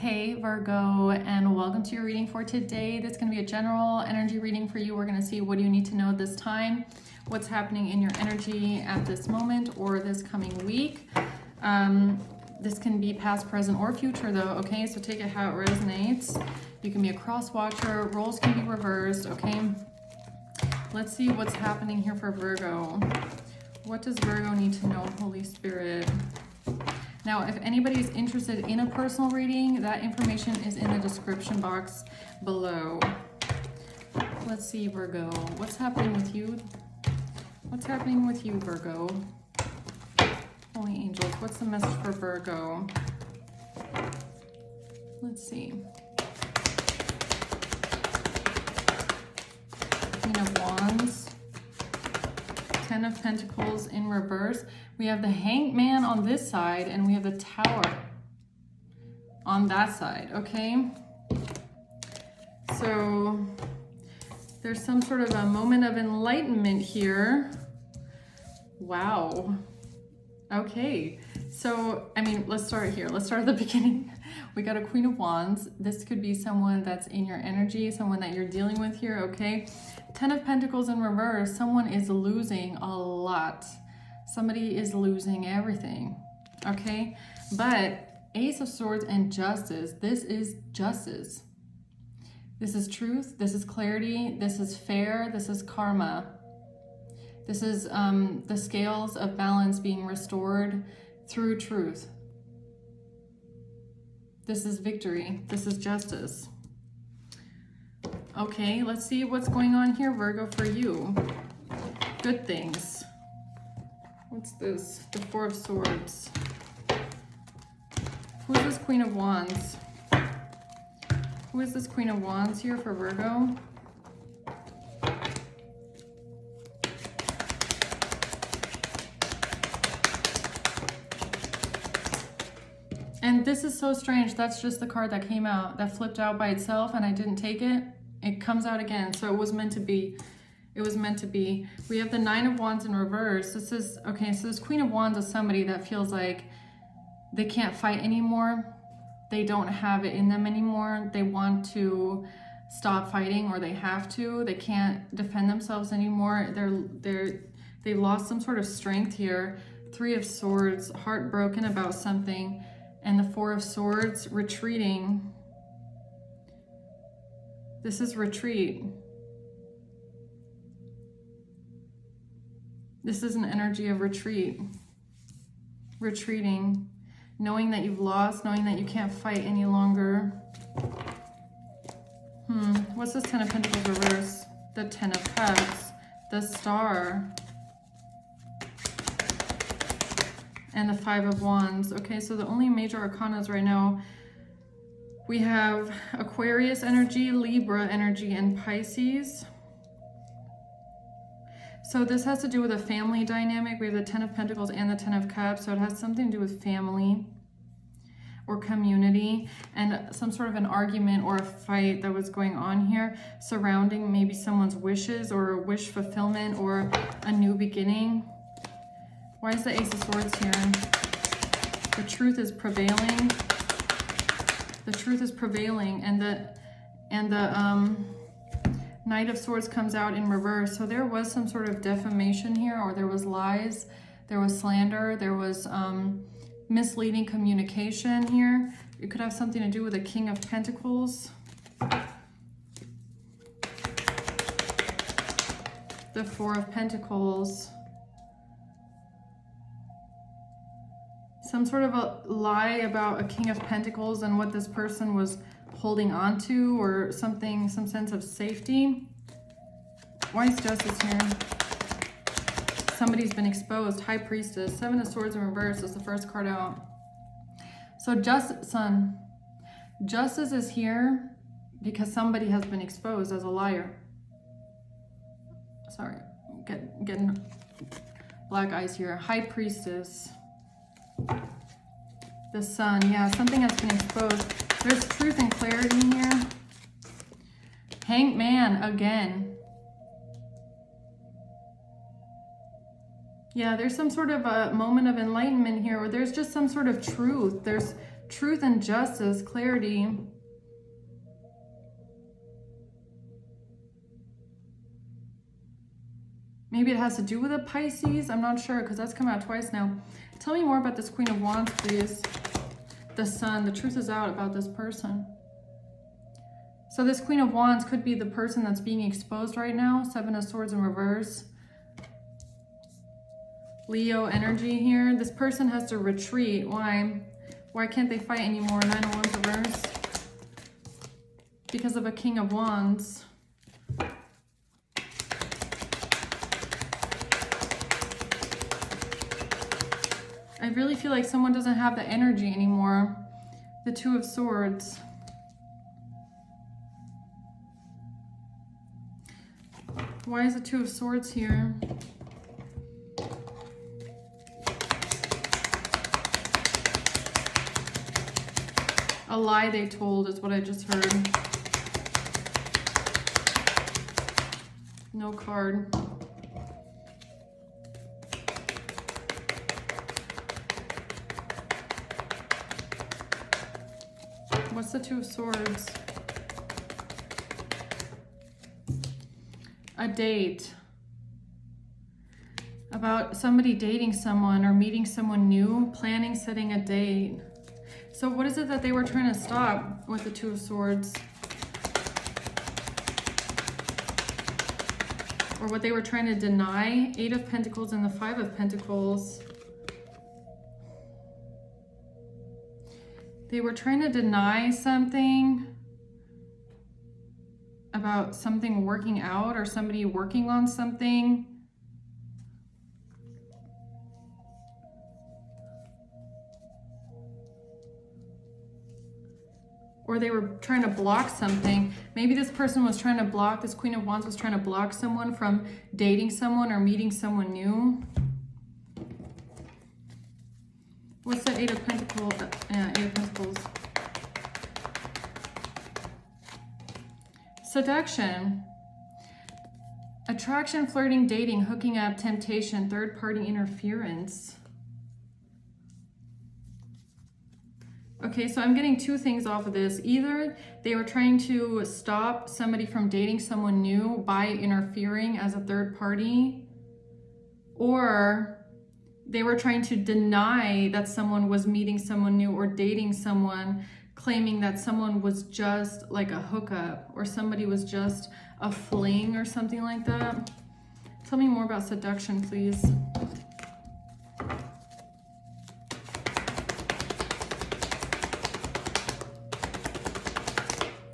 Hey Virgo, and welcome to your reading for today. This is going to be a general energy reading for you. We're going to see what do you need to know this time, what's happening in your energy at this moment or this coming week. This can be past, present, or future though, okay? So take it how it resonates. You can be a cross watcher, roles can be reversed, okay? Let's see what's happening here for Virgo. What does Virgo need to know, Holy Spirit? Now, if anybody's interested in a personal reading, that information is in the description box below. Let's see, Virgo. What's happening with you? What's happening with you, Virgo? Holy angels, what's the message for Virgo? Let's see. Queen of Wands. Ten of Pentacles in reverse. We have the Hanged Man on this side and we have the Tower on that side, okay? So there's some sort of a moment of enlightenment here. Wow. Okay, so, I mean, let's start here. Let's start at the beginning. We got a Queen of Wands. This could be someone that's in your energy, someone that you're dealing with here, okay? Ten of Pentacles in reverse. Someone is losing a lot. Somebody is losing everything, okay? But Ace of Swords and Justice. This is justice. This is truth. This is clarity. This is fair. This is karma. This is the scales of balance being restored through truth. This is victory. This is justice. Okay, let's see what's going on here, Virgo, for you. Good things. What's this? The Four of Swords. Who's this Queen of Wands? Who is this Queen of Wands here for Virgo? And this is so strange. That's just the card that came out, that flipped out by itself, and I didn't take it. It comes out again, so it was meant to be. It was meant to be. We have the Nine of Wands in reverse. This is, okay, so this Queen of Wands is somebody that feels like they can't fight anymore. They don't have it in them anymore. They want to stop fighting, or they have to. They can't defend themselves anymore. They've lost some sort of strength here. Three of Swords, heartbroken about something. And the Four of Swords, retreating. This is retreat. This is an energy of retreat. Retreating. Knowing that you've lost, knowing that you can't fight any longer. What's this Ten of Pentacles reverse? The Ten of Cups. The Star. And the Five of Wands. Okay, so the only major arcanas right now, we have Aquarius energy, Libra energy, and Pisces. So this has to do with a family dynamic. We have the Ten of Pentacles and the Ten of Cups. So it has something to do with family or community and some sort of an argument or a fight that was going on here surrounding maybe someone's wishes or a wish fulfillment or a new beginning. Why is the Ace of Swords here? The truth is prevailing. The truth is prevailing, and the Knight of Swords comes out in reverse. So there was some sort of defamation here, or there was lies, there was slander, there was misleading communication here. It could have something to do with the King of Pentacles. The Four of Pentacles. Some sort of a lie about a King of Pentacles and what this person was holding on to, or something, some sense of safety. Why is Justice here? Somebody's been exposed. High Priestess. Seven of Swords in reverse is the first card out. So Justice is here because somebody has been exposed as a liar. Sorry, getting black eyes here. High Priestess. The Sun, yeah, something has been exposed. There's truth and clarity here. Hanged Man again. Yeah, there's some sort of a moment of enlightenment here, where there's just some sort of truth. There's Truth and justice, clarity. Maybe it has to do with a Pisces. I'm not sure because that's come out twice now. Tell me more about this Queen of Wands, please. The Sun. The truth is out about this person. So this Queen of Wands could be the person that's being exposed right now. Seven of Swords in reverse. Leo energy here. This person has to retreat. Why? Why can't they fight anymore? Nine of Wands reverse. Because of a King of Wands. I really feel like someone doesn't have the energy anymore. The Two of Swords. Why is the Two of Swords here? A lie they told is what I just heard. No card. What's the Two of Swords? A date. About somebody dating someone or meeting someone new, planning, setting a date. So what is it that they were trying to stop with the Two of Swords? Or what they were trying to deny? Eight of Pentacles and the Five of Pentacles. They were trying to deny something about something working out or somebody working on something. Or they were trying to block something. Maybe this person was trying to block, this Queen of Wands was trying to block someone from dating someone or meeting someone new. What's the Eight of Pentacles? Yeah, Eight of Pentacles. Seduction. Attraction, flirting, dating, hooking up, temptation, third-party interference. Okay, so I'm getting two things off of this. Either they were trying to stop somebody from dating someone new by interfering as a third party, or they were trying to deny that someone was meeting someone new or dating someone, claiming that someone was just like a hookup or somebody was just a fling or something like that. Tell me more about seduction, please.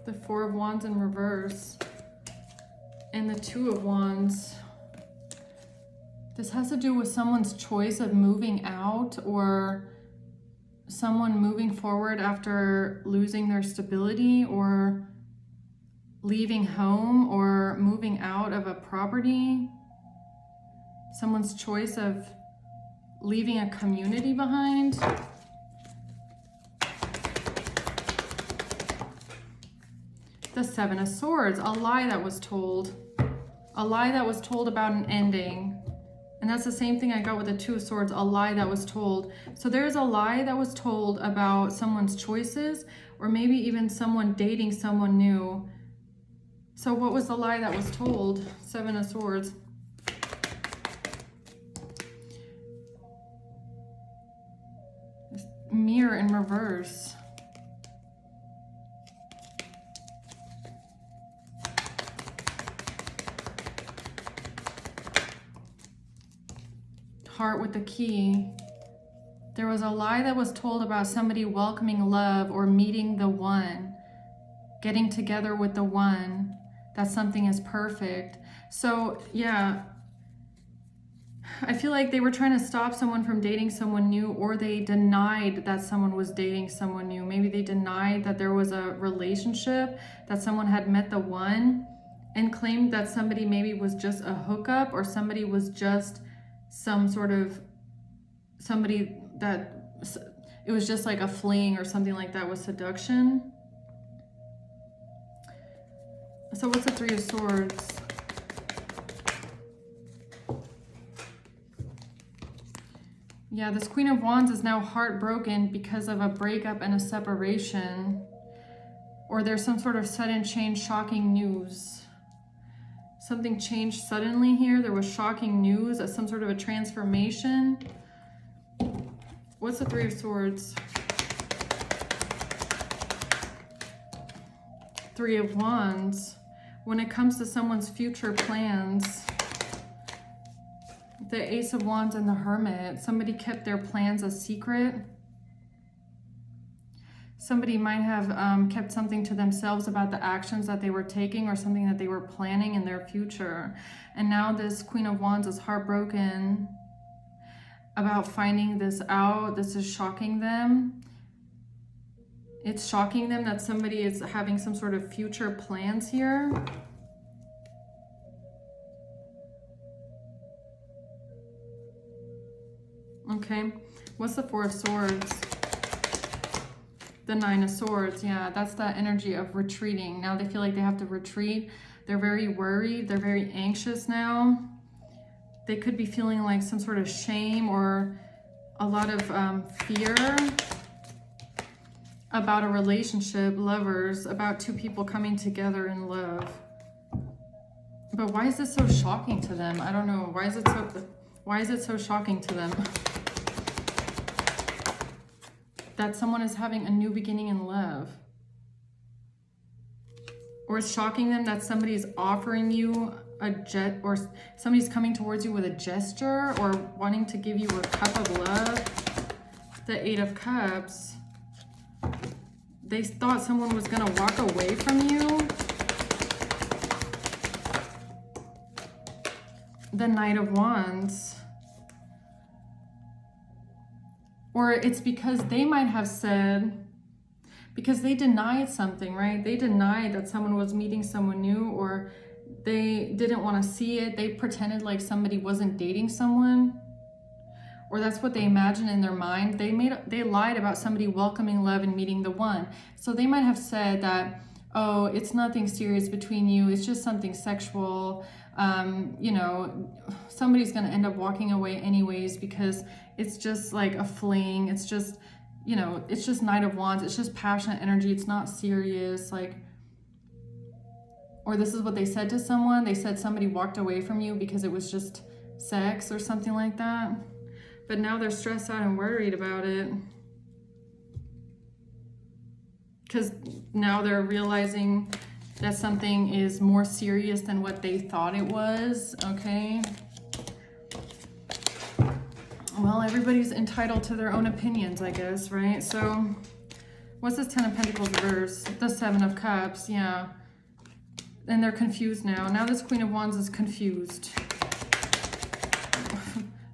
The Four of Wands in reverse and the Two of Wands. This has to do with someone's choice of moving out or someone moving forward after losing their stability or leaving home or moving out of a property. Someone's choice of leaving a community behind. The Seven of Swords, a lie that was told. A lie that was told about an ending. And that's the same thing I got with the Two of Swords, a lie that was told. So there's a lie that was told about someone's choices, or maybe even someone dating someone new. So what was the lie that was told? Seven of Swords. Mirror in reverse. Heart with the key. There was a lie that was told about somebody welcoming love or meeting the one, getting together with the one, that something is perfect. So yeah, I feel like they were trying to stop someone from dating someone new, or they denied that someone was dating someone new. Maybe they denied that there was a relationship, that someone had met the one, and claimed that somebody maybe was just a hookup, or somebody was just some sort of somebody that it was just like a fling or something like that with seduction. So what's the Three of Swords? Yeah, this Queen of Wands is now heartbroken because of a breakup and a separation. Or there's some sort of sudden change, shocking news. Something changed suddenly here. There was shocking news, some sort of a transformation. What's the Three of Swords? Three of Wands. When it comes to someone's future plans, the Ace of Wands and the Hermit. Somebody kept their plans a secret. Somebody might have kept something to themselves about the actions that they were taking or something that they were planning in their future. And now this Queen of Wands is heartbroken about finding this out. This is shocking them. It's shocking them that somebody is having some sort of future plans here. Okay, what's the Four of Swords? The Nine of Swords, yeah, that's that energy of retreating. Now they feel like they have to retreat. They're very worried. They're very anxious now. They could be feeling like some sort of shame or a lot of fear about a relationship, lovers, about two people coming together in love. But why is this so shocking to them? I don't know. Why is it so shocking to them? That someone is having a new beginning in love. Or it's shocking them that somebody's offering you or somebody's coming towards you with a gesture or wanting to give you a cup of love. The Eight of Cups. They thought someone was going to walk away from you. The Knight of Wands. Or it's because they might have said, because they denied something, right? They denied that someone was meeting someone new, or they didn't want to see it. They pretended like somebody wasn't dating someone, or that's what they imagined in their mind. They lied about somebody welcoming love and meeting the one. So they might have said that, oh, it's nothing serious between you. It's just something sexual. You know, somebody's going to end up walking away anyways because it's just like a fling. It's just, you know, it's just Knight of Wands. It's just passionate energy. It's not serious. Like, or this is what they said to someone. They said somebody walked away from you because it was just sex or something like that. But now they're stressed out and worried about it. Because now they're realizing that something is more serious than what they thought it was, okay? Well, everybody's entitled to their own opinions, I guess, right? So, what's this Ten of Pentacles reverse? The Seven of Cups, yeah. And they're confused now. Now this Queen of Wands is confused.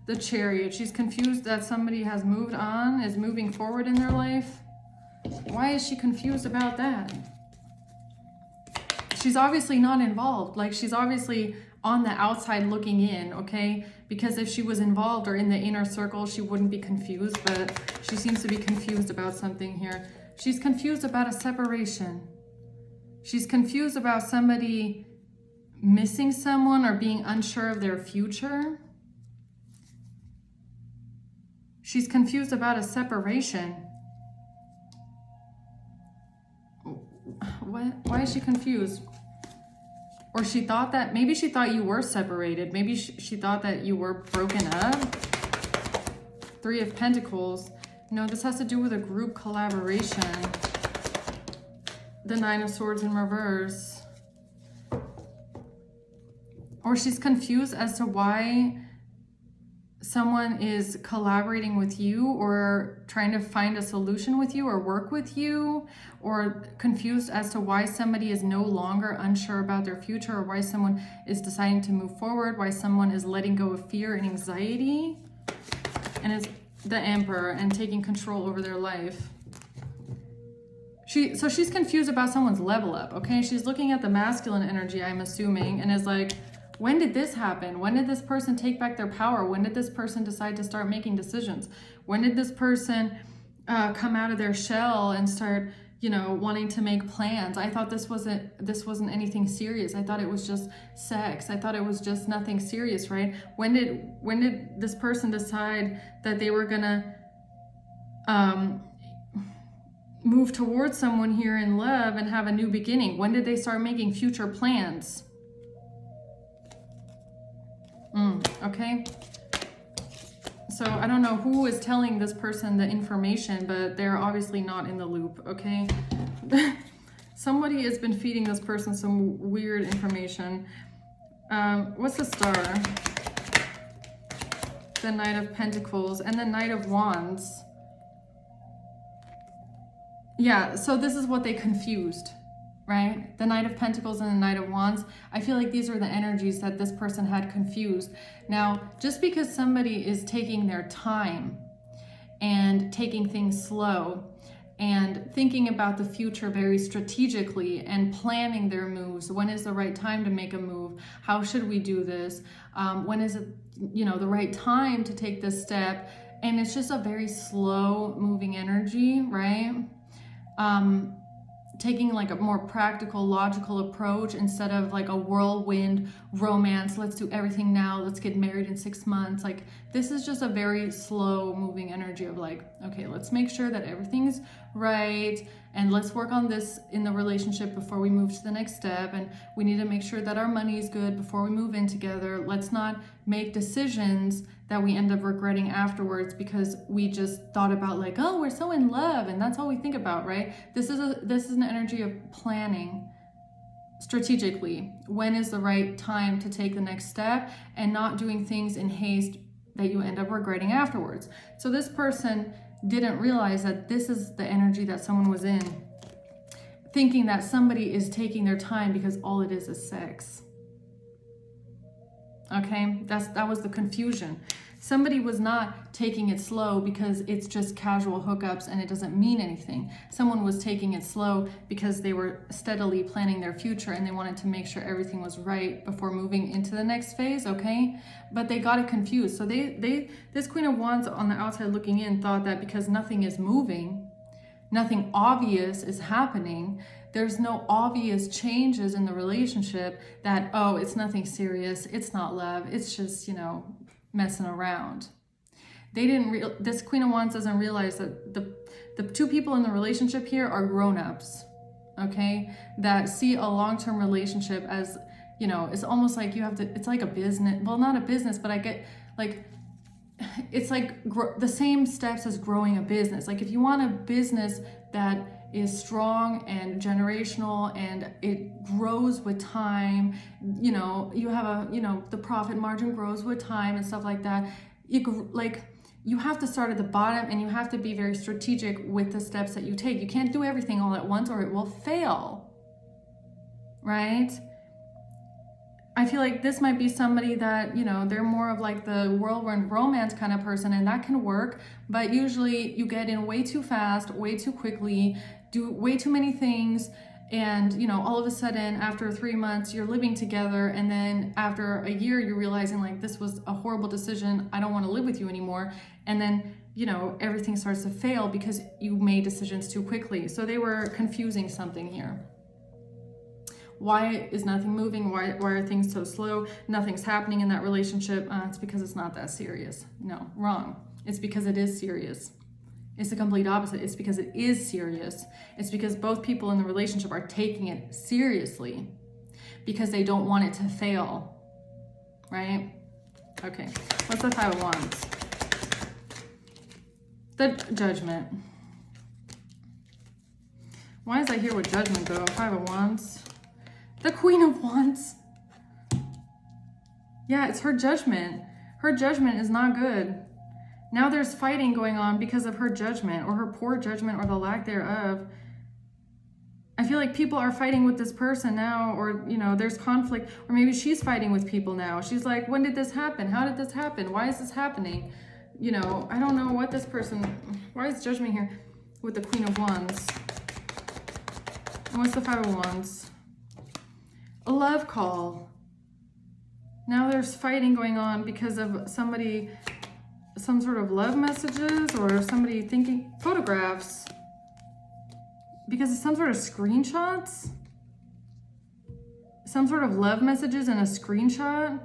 The Chariot, she's confused that somebody has moved on, is moving forward in their life. Why is she confused about that? She's obviously not involved. Like, she's obviously on the outside looking in, okay? Because if she was involved or in the inner circle, she wouldn't be confused, but she seems to be confused about something here. She's confused about a separation. She's confused about somebody missing someone or being unsure of their future. She's confused about a separation. What? Why is she confused? Or she thought that, maybe she thought you were separated. Maybe she thought that you were broken up. Three of Pentacles. No, this has to do with a group collaboration. The Nine of Swords in reverse. Or she's confused as to why someone is collaborating with you or trying to find a solution with you or work with you, or confused as to why somebody is no longer unsure about their future, or why someone is deciding to move forward, why someone is letting go of fear and anxiety. And it's the Emperor and taking control over their life. So she's confused about someone's level up, okay? She's looking at the masculine energy, I'm assuming, and is like, when did this happen? When did this person take back their power? When did this person decide to start making decisions? When did this person come out of their shell and start, you know, wanting to make plans. I thought this wasn't anything serious. I thought it was just sex. I thought it was just nothing serious, right? When did this person decide that they were gonna move towards someone here in love and have a new beginning? When did they start making future plans? Okay. So I don't know who is telling this person the information, but they're obviously not in the loop, okay? Somebody has been feeding this person some weird information. What's the star? The Knight of Pentacles and the Knight of Wands. Yeah, so this is what they confused, right? The Knight of Pentacles and the Knight of Wands. I feel like these are the energies that this person had confused. Now, just because somebody is taking their time and taking things slow and thinking about the future very strategically and planning their moves, when is the right time to make a move? How should we do this? When is it, you know, the right time to take this step? And it's just a very slow moving energy, right? Taking like a more practical, logical approach instead of like a whirlwind romance. Let's do everything now. Let's get married in 6 months. Like, this is just a very slow moving energy of like, okay, let's make sure that everything's right. And let's work on this in the relationship before we move to the next step. And we need to make sure that our money is good before we move in together. Let's not make decisions that we end up regretting afterwards because we just thought about like, oh, we're so in love, and that's all we think about, right? This is an energy of planning strategically. When is the right time to take the next step, and not doing things in haste that you end up regretting afterwards. So this person didn't realize that this is the energy that someone was in, thinking that somebody is taking their time because all it is sex. Okay, that was the confusion. Somebody was not taking it slow because it's just casual hookups and it doesn't mean anything. Someone was taking it slow because they were steadily planning their future and they wanted to make sure everything was right before moving into the next phase, okay? But they got it confused. So this Queen of Wands on the outside looking in thought that because nothing is moving, nothing obvious is happening, there's no obvious changes in the relationship, that, oh, it's nothing serious, it's not love, it's just, you know, messing around. This Queen of Wands doesn't realize that the two people in the relationship here are grown-ups, okay? That see a long-term relationship as, you know, it's almost like you have to, it's like a business, well, not a business, but I get like, it's like the same steps as growing a business. Like if you want a business that is strong and generational and it grows with time, you know, you have a, you know, the profit margin grows with time and stuff like that. You have to start at the bottom and you have to be very strategic with the steps that you take. You can't do everything all at once or it will fail, right? I feel like this might be somebody that, you know, they're more of like the whirlwind romance kind of person, and that can work, but usually you get in way too fast, way too quickly, do way too many things, and, you know, all of a sudden after 3 months you're living together, and then after a year you're realizing like this was a horrible decision, I don't want to live with you anymore, and then, you know, everything starts to fail because you made decisions too quickly. So they were confusing something here. Why is nothing moving? Why are things so slow? Nothing's happening in that relationship. It's because it's not that serious. No, wrong. It's because it is serious. It's the complete opposite. It's because it is serious. It's because both people in the relationship are taking it seriously because they don't want it to fail, right? Okay, what's the Five of Wands? The Judgment. Why is I here with Judgment though? Five of Wands. The Queen of Wands. Yeah, it's her judgment. Her judgment is not good. Now there's fighting going on because of her judgment, or her poor judgment, or the lack thereof. I feel like people are fighting with this person now, or, you know, there's conflict, or maybe she's fighting with people now. She's like, when did this happen? How did this happen? Why is this happening? You know, I don't know what this person, why is judgment here with the Queen of Wands? And what's the Five of Wands? A love call. Now there's fighting going on because of somebody, some sort of love messages, or somebody thinking, photographs. because of some sort of screenshots, some sort of love messages and a screenshot.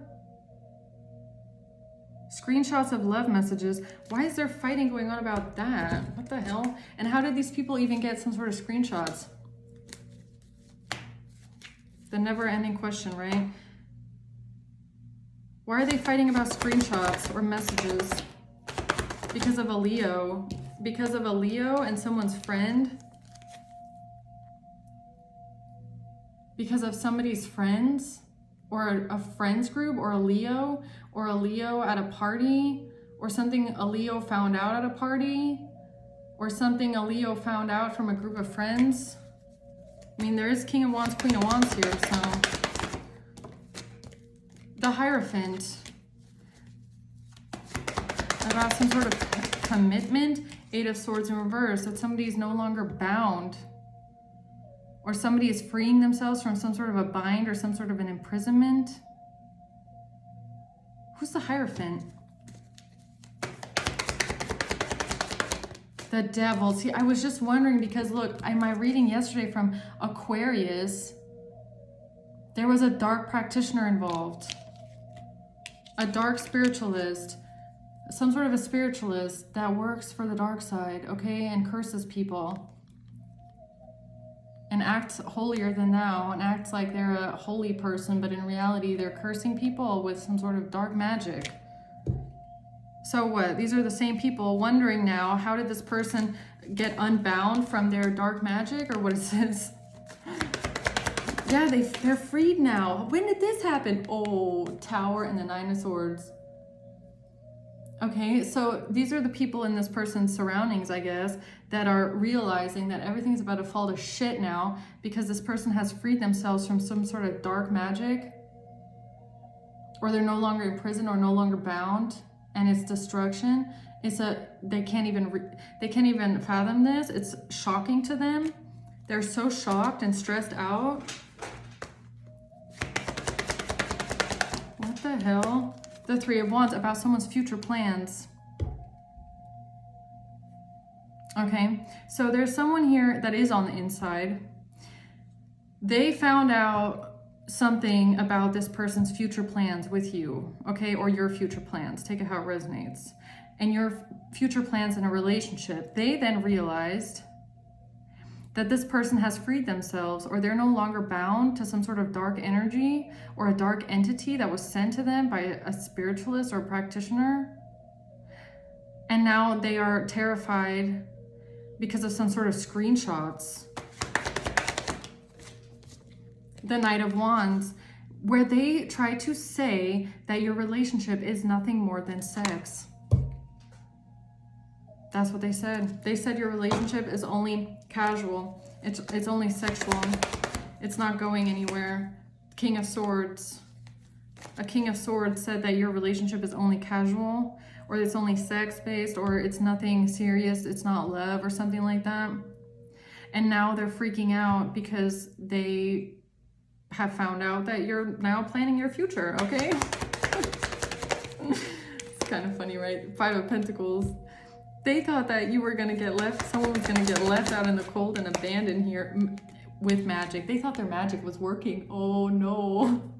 Screenshots of love messages. Why is there fighting going on about that? What the hell? And how did these people even get some sort of screenshots? The never-ending question, right? Why are they fighting about screenshots or messages? Because of a Leo. Because of a Leo and someone's friend. Because of somebody's friends, or a friends group, or a Leo at a party, or something a Leo found out at a party, or something a Leo found out from a group of friends. I mean, there is King of Wands, Queen of Wands here, so. The Hierophant. About some sort of commitment. Eight of Swords in reverse, that somebody's no longer bound. Or somebody is freeing themselves from some sort of a bind or some sort of an imprisonment. Who's the Hierophant? The Devil. See, I was just wondering because look, in my reading yesterday from Aquarius, there was a dark practitioner involved. A dark spiritualist. Some sort of a spiritualist that works for the dark side, okay? And curses people. And acts holier than thou, and acts like they're a holy person, but in reality they're cursing people with some sort of dark magic. So what? These are the same people wondering now, how did this person get unbound from their dark magic, or what it says? Yeah, they're freed now. When did this happen? Oh, Tower and the Nine of Swords. Okay, so these are the people in this person's surroundings, I guess, that are realizing that everything's about to fall to shit now because this person has freed themselves from some sort of dark magic, or they're no longer in prison or no longer bound, and it's destruction. They can't even fathom this. It's shocking to them. They're so shocked and stressed out. What the hell? The Three of Wands, about someone's future plans. Okay, so there's someone here that is on the inside. They found out something about this person's future plans with you, okay, or your future plans. Take it how it resonates. And your future plans in a relationship. They then realized that this person has freed themselves, or they're no longer bound to some sort of dark energy or a dark entity that was sent to them by a spiritualist or practitioner. And now they are terrified because of some sort of screenshots. The Knight of Wands, where they try to say that your relationship is nothing more than sex. That's what they said. They said your relationship is only casual. It's only sexual. It's not going anywhere. King of Swords. A King of Swords said that your relationship is only casual, or it's only sex-based, or it's nothing serious, it's not love, or something like that. And now they're freaking out because they have found out that you're now planning your future, okay? It's kind of funny, right? Five of Pentacles. They thought that you were going to get left, someone was going to get left out in the cold and abandoned here with magic. They thought their magic was working. Oh no.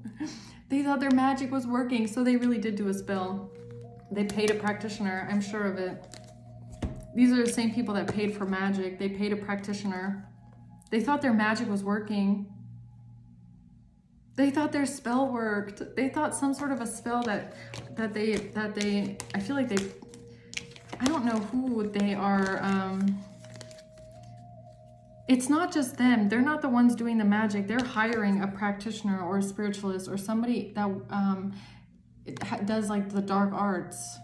They thought their magic was working, so they really did do a spell. They paid a practitioner, I'm sure of it. These are the same people that paid for magic. They paid a practitioner. They thought their magic was working. They thought their spell worked. They thought some sort of a spell that they I feel like I don't know who they are. It's not just them. They're not the ones doing the magic. They're hiring a practitioner or a spiritualist or somebody that does like the dark arts.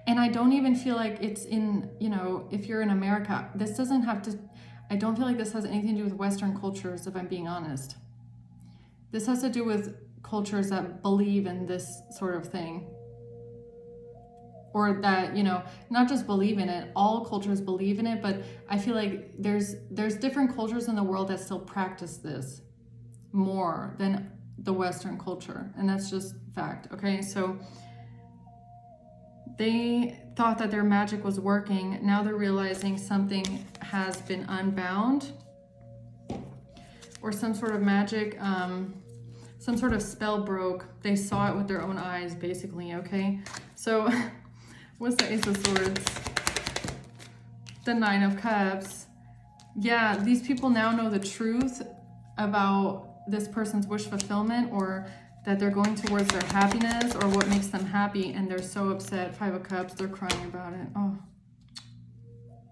And I don't even feel like it's in, if you're in America, this doesn't have to, I don't feel like this has anything to do with Western cultures, if I'm being honest. This has to do with cultures that believe in this sort of thing. Or that, not just believe in it, all cultures believe in it, but I feel like there's different cultures in the world that still practice this more than the Western culture. And that's just fact, okay? So they thought that their magic was working. Now they're realizing something has been unbound, or some sort of magic, some sort of spell broke. They saw it with their own eyes, basically, okay? So what's the Ace of Swords? The Nine of Cups. Yeah, these people now know the truth about this person's wish fulfillment, or that they're going towards their happiness, or what makes them happy, and they're so upset. Five of Cups, they're crying about it. Oh,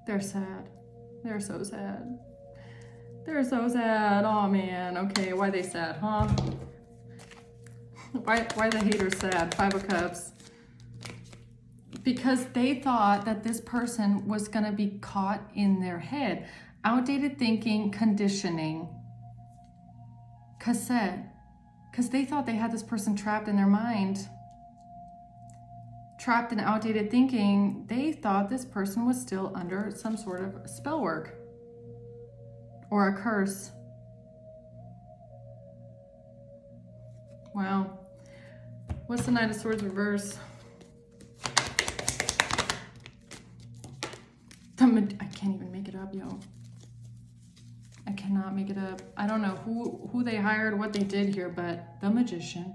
they're sad. They're so sad. They're so sad. Oh man, okay, why are they sad, huh? Why the haters sad? Five of Cups. Because they thought that this person was gonna be caught in their head. Outdated thinking, conditioning. Cassette. Because they thought they had this person trapped in their mind. Trapped in outdated thinking, they thought this person was still under some sort of spell work. Or a curse. Wow. What's the Knight of Swords reverse? I can't even make it up, yo. I cannot make it up. I don't know who they hired, what they did here, but the Magician.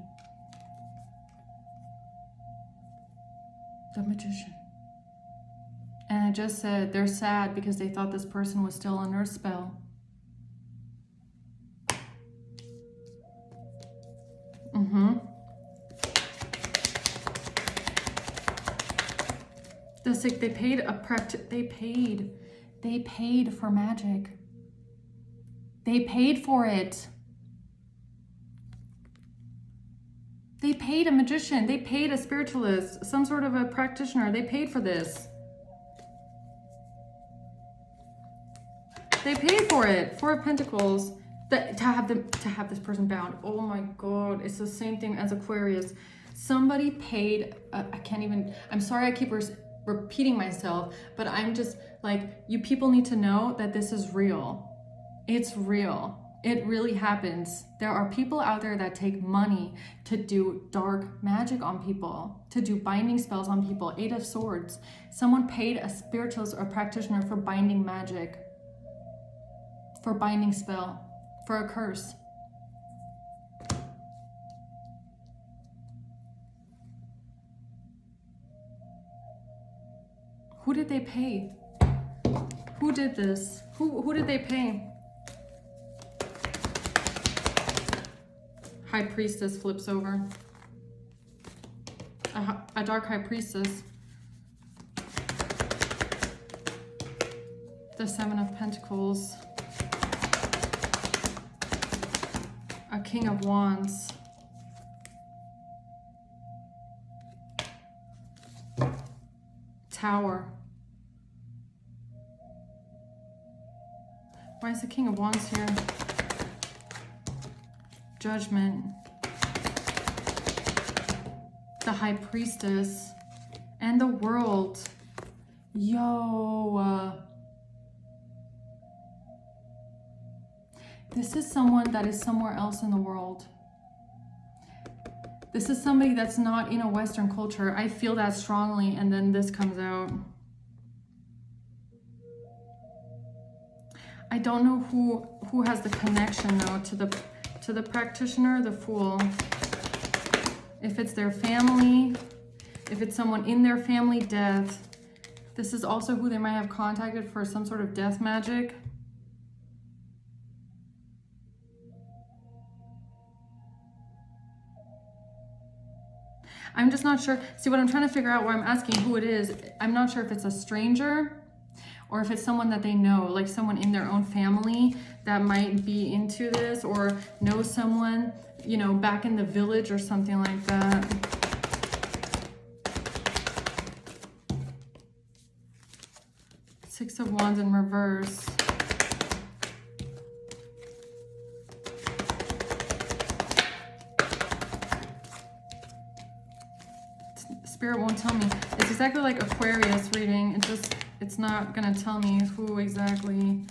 The Magician. And it just said they're sad because they thought this person was still under a spell. That's like they paid for magic. They paid for it. They paid a magician. They paid a spiritualist, some sort of a practitioner. They paid for this. They paid for it. Four of Pentacles. To have this person bound. Oh my God, it's the same thing as Aquarius. Somebody paid. I can't even. I'm sorry. I keep repeating myself, but I'm just like, you people need to know that this is real. It's real. It really happens. There are people out there that take money to do dark magic on people, to do binding spells on people. Eight of Swords. Someone paid a spiritualist or a practitioner for binding magic, for binding spell, for a curse. Who did they pay? Who did this? Who did they pay? High Priestess flips over. A dark High Priestess. The Seven of Pentacles. A King of Wands. Tower. Why is the King of Wands here? Judgment. The High Priestess. And the World. Yo. This is someone that is somewhere else in the world. This is somebody that's not in a Western culture. I feel that strongly, and then this comes out. I don't know who has the connection though to the practitioner, the Fool. If it's their family, if it's someone in their family, death. This is also who they might have contacted for some sort of death magic. I'm just not sure. See, what I'm trying to figure out, why I'm asking who it is, I'm not sure if it's a stranger or if it's someone that they know, like someone in their own family that might be into this, or know someone, you know, back in the village or something like that. Six of Wands in reverse. Spirit won't tell me. It's exactly like Aquarius reading. It's not gonna tell me who exactly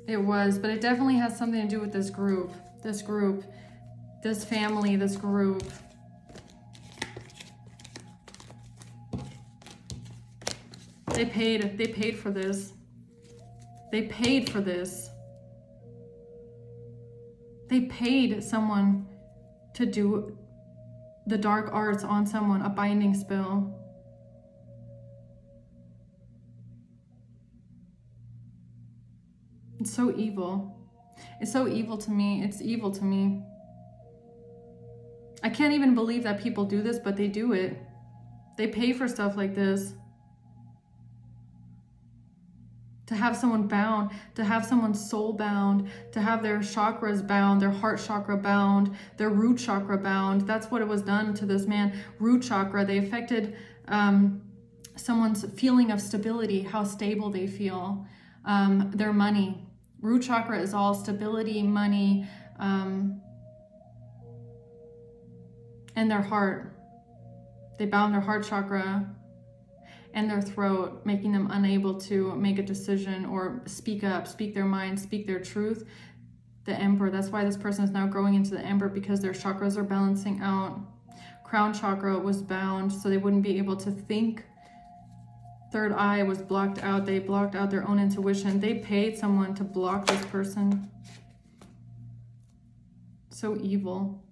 it was, but it definitely has something to do with this group, this family, this group. They paid for this. They paid for this. They paid someone to do the dark arts on someone, a binding spell. It's so evil. It's so evil to me. It's evil to me. I can't even believe that people do this, but they do it. They pay for stuff like this. To have someone bound, to have someone's soul bound, to have their chakras bound, their heart chakra bound, their root chakra bound. That's what it was done to this man. Root chakra, they affected someone's feeling of stability, how stable they feel, their money. Root chakra is all stability, money, and their heart. They bound their heart chakra and their throat, making them unable to make a decision or speak up, speak their mind, speak their truth. The Emperor, that's why this person is now growing into the Emperor, because their chakras are balancing out. Crown chakra was bound, so they wouldn't be able to think. Third eye was blocked out. They blocked out their own intuition. They paid someone to block this person. So evil.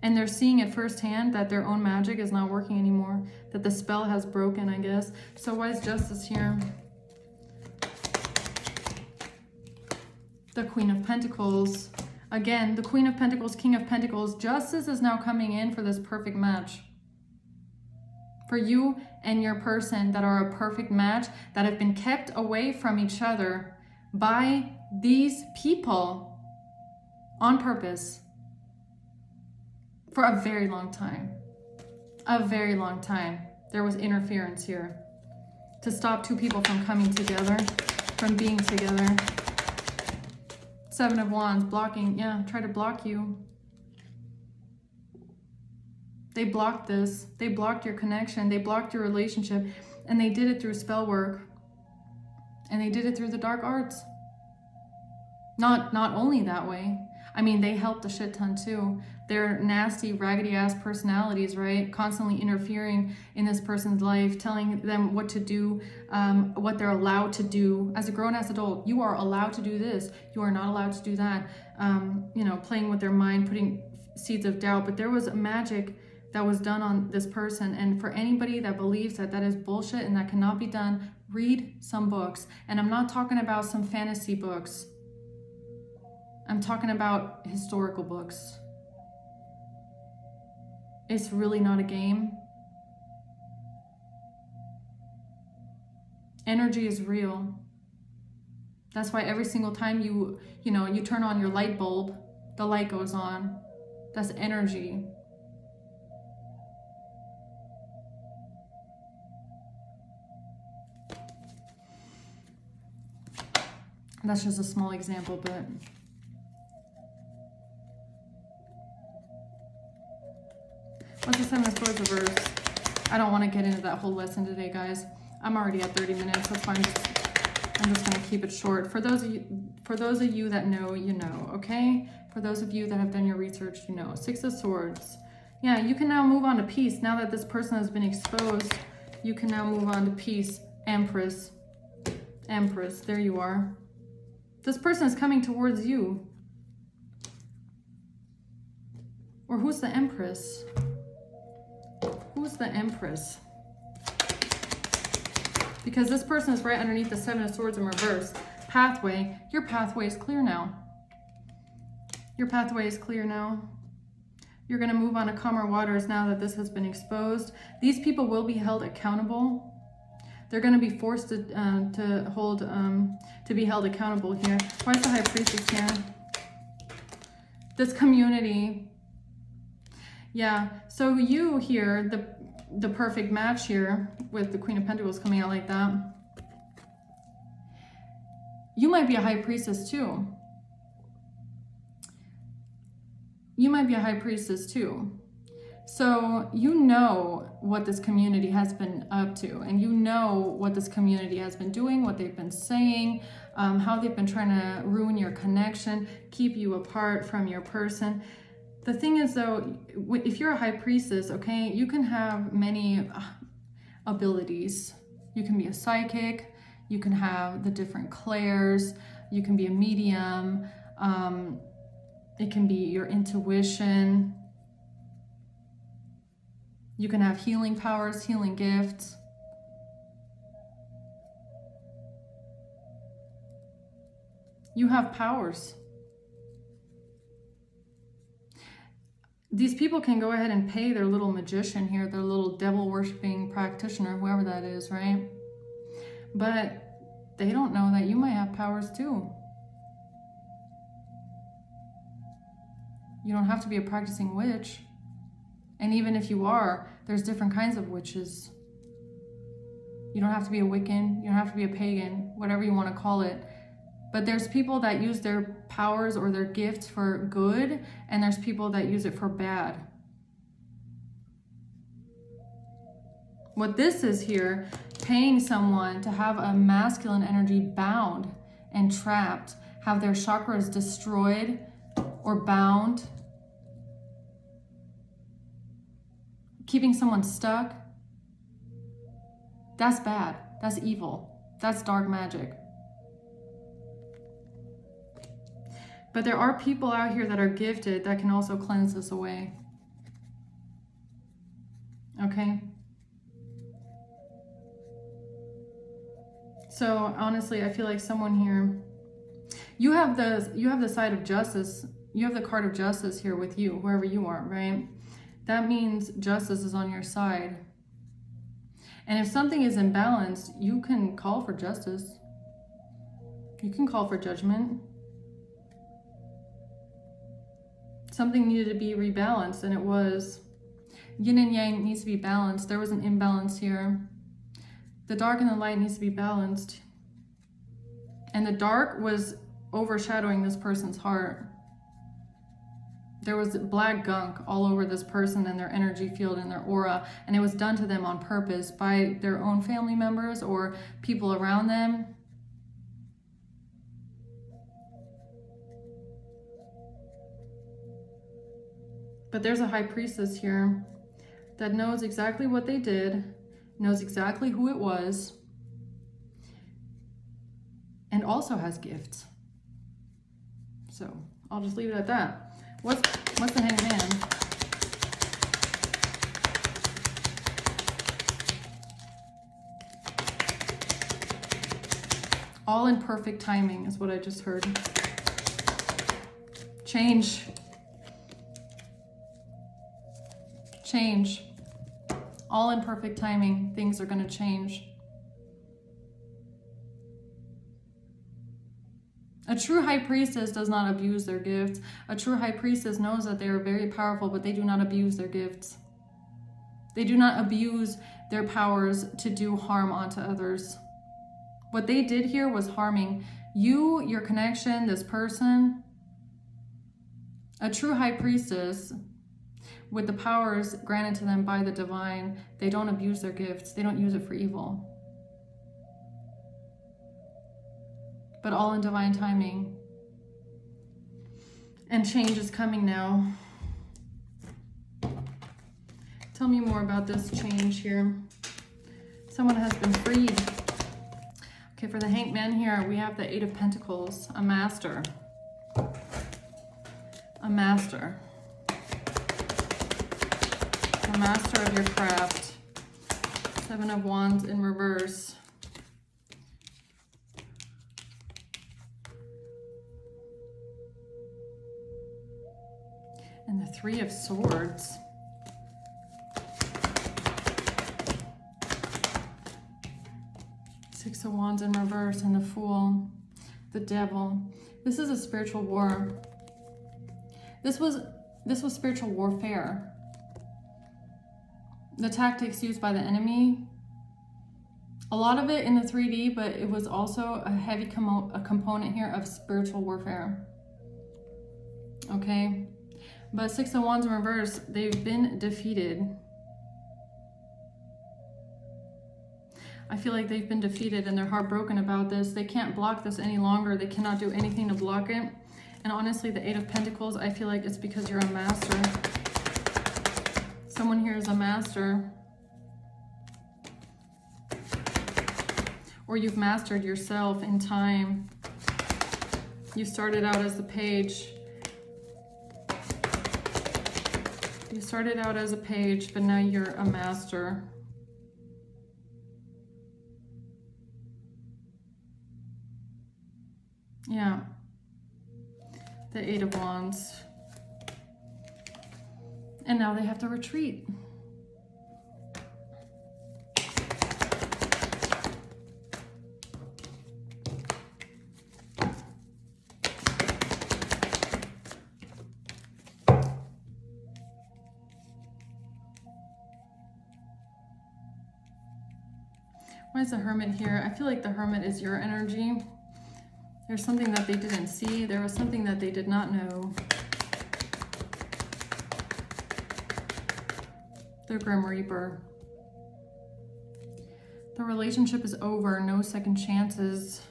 And they're seeing it firsthand that their own magic is not working anymore. That the spell has broken, I guess. So why is Justice here? The Queen of Pentacles. Again, the Queen of Pentacles, King of Pentacles. Justice is now coming in for this perfect match. For you and your person that are a perfect match, that have been kept away from each other by these people on purpose for a very long time. A very long time. There was interference here to stop two people from coming together, from being together. Seven of Wands, blocking, yeah, try to block you. They blocked this. They blocked your connection. They blocked your relationship. And they did it through spell work. And they did it through the dark arts. Not only that way. I mean, they helped a shit ton too. They're nasty, raggedy ass personalities, right? Constantly interfering in this person's life, telling them what to do, what they're allowed to do. As a grown-ass adult, you are allowed to do this. You are not allowed to do that. You know, playing with their mind, putting seeds of doubt. But there was magic that was done on this person. And for anybody that believes that that is bullshit and that cannot be done, read some books. And I'm not talking about some fantasy books. I'm talking about historical books. It's really not a game. Energy is real. That's why every single time you turn on your light bulb, the light goes on. That's energy. That's just a small example, but what's the Seven of Swords reverse? I don't want to get into that whole lesson today, guys. I'm already at 30 minutes. That's why I'm just going to keep it short. For those of you that know, you know, okay? For those of you that have done your research, you know. Six of Swords. Yeah, you can now move on to peace. Now that this person has been exposed, you can now move on to peace. Empress. Empress, there you are. This person is coming towards you. Or who's the Empress? Who's the Empress? Because this person is right underneath the Seven of Swords in reverse. Pathway. Your pathway is clear now. Your pathway is clear now. You're going to move on to calmer waters now that this has been exposed. These people will be held accountable. They're going to be forced to be held accountable here. Why is the High Priestess here? This community. Yeah, so you here, the perfect match here with the Queen of Pentacles coming out like that. You might be a High Priestess too. You might be a High Priestess too. So you know what this community has been up to, and you know what this community has been doing, what they've been saying, how they've been trying to ruin your connection, keep you apart from your person. The thing is though, if you're a High Priestess, okay, you can have many abilities. You can be a psychic. You can have the different clairs. You can be a medium. It can be your intuition. You can have healing powers, healing gifts. You have powers. These people can go ahead and pay their little magician here, their little devil worshiping practitioner, whoever that is, right? But they don't know that you might have powers too. You don't have to be a practicing witch. And even if you are, there's different kinds of witches. You don't have to be a Wiccan, you don't have to be a pagan, whatever you want to call it. But there's people that use their powers or their gifts for good, and there's people that use it for bad. What this is here, paying someone to have a masculine energy bound and trapped, have their chakras destroyed or bound, keeping someone stuck, that's bad. That's evil. That's dark magic. But there are people out here that are gifted that can also cleanse this away. Okay? So honestly, I feel like someone here, you have the side of justice. You have the card of justice here with you, wherever you are, right? That means justice is on your side. And if something is imbalanced, you can call for justice. You can call for judgment. Something needed to be rebalanced, and it was. Yin and yang needs to be balanced. There was an imbalance here. The dark and the light needs to be balanced. And the dark was overshadowing this person's heart. There was black gunk all over this person and their energy field and their aura, and it was done to them on purpose by their own family members or people around them. But there's a high priestess here that knows exactly what they did, knows exactly who it was, and also has gifts. So I'll just leave it at that. What's the Hanged Man? All in perfect timing is what I just heard. Change. Change. All in perfect timing. Things are going to change. A true high priestess does not abuse their gifts. A true high priestess knows that they are very powerful, but they do not abuse their gifts. They do not abuse their powers to do harm onto others. What they did here was harming you, your connection, this person. A true high priestess, with the powers granted to them by the divine, they don't abuse their gifts. They don't use it for evil. But all in divine timing. And change is coming now. Tell me more about this change here. Someone has been freed. Okay, for the Hanged Man here, we have the Eight of Pentacles, a master. A master. A master of your craft. Seven of Wands in reverse. And the Three of Swords. Six of Wands in reverse and the Fool. The Devil. This is a spiritual war. This was spiritual warfare. The tactics used by the enemy, a lot of it in the 3D, but it was also a heavy component here of spiritual warfare. Okay? But Six of Wands in reverse, they've been defeated. I feel like they've been defeated and they're heartbroken about this. They can't block this any longer. They cannot do anything to block it. And honestly, the Eight of Pentacles, I feel like it's because you're a master. Someone here is a master. or you've mastered yourself in time. You started out as the page. You started out as a page, but now you're a master. Yeah. The Eight of Wands. And now they have to retreat. Why is the Hermit here? I feel like the Hermit is your energy. There's something that they didn't see. There was something that they did not know. The Grim Reaper. The relationship is over. No second chances.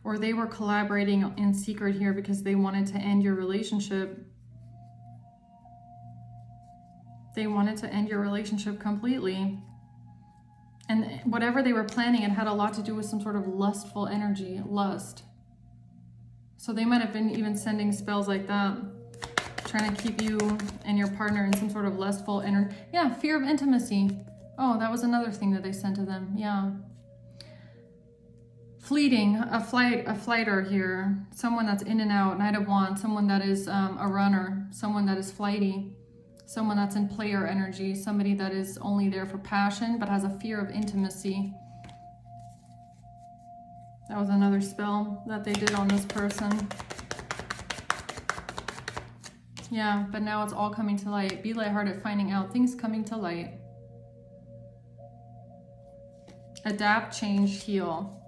Or they were collaborating in secret here because they wanted to end your relationship. They wanted to end your relationship completely. And whatever they were planning, it had a lot to do with some sort of lustful energy, lust. So they might have been even sending spells like that, trying to keep you and your partner in some sort of lustful energy. Yeah, fear of intimacy. Oh, that was another thing that they sent to them. Yeah. Fleeting, a flighter here. Someone that's in and out, Knight of Wands. Someone that is a runner. Someone that is flighty. Someone that's in player energy. Somebody that is only there for passion, but has a fear of intimacy. That was another spell that they did on this person. Yeah, but now it's all coming to light. Be lighthearted, finding out things coming to light. Adapt, change, heal.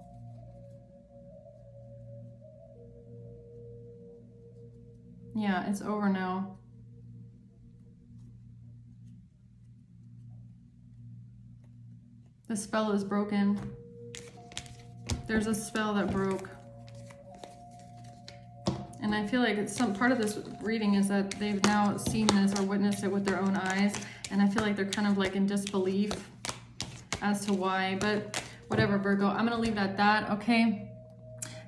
Yeah, it's over now. The spell is broken. There's a spell that broke. And I feel like it's some part of this reading is that they've now seen this or witnessed it with their own eyes. And I feel like they're kind of like in disbelief as to why. But whatever, Virgo. I'm going to leave it at that, okay?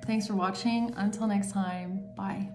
Thanks for watching. Until next time. Bye.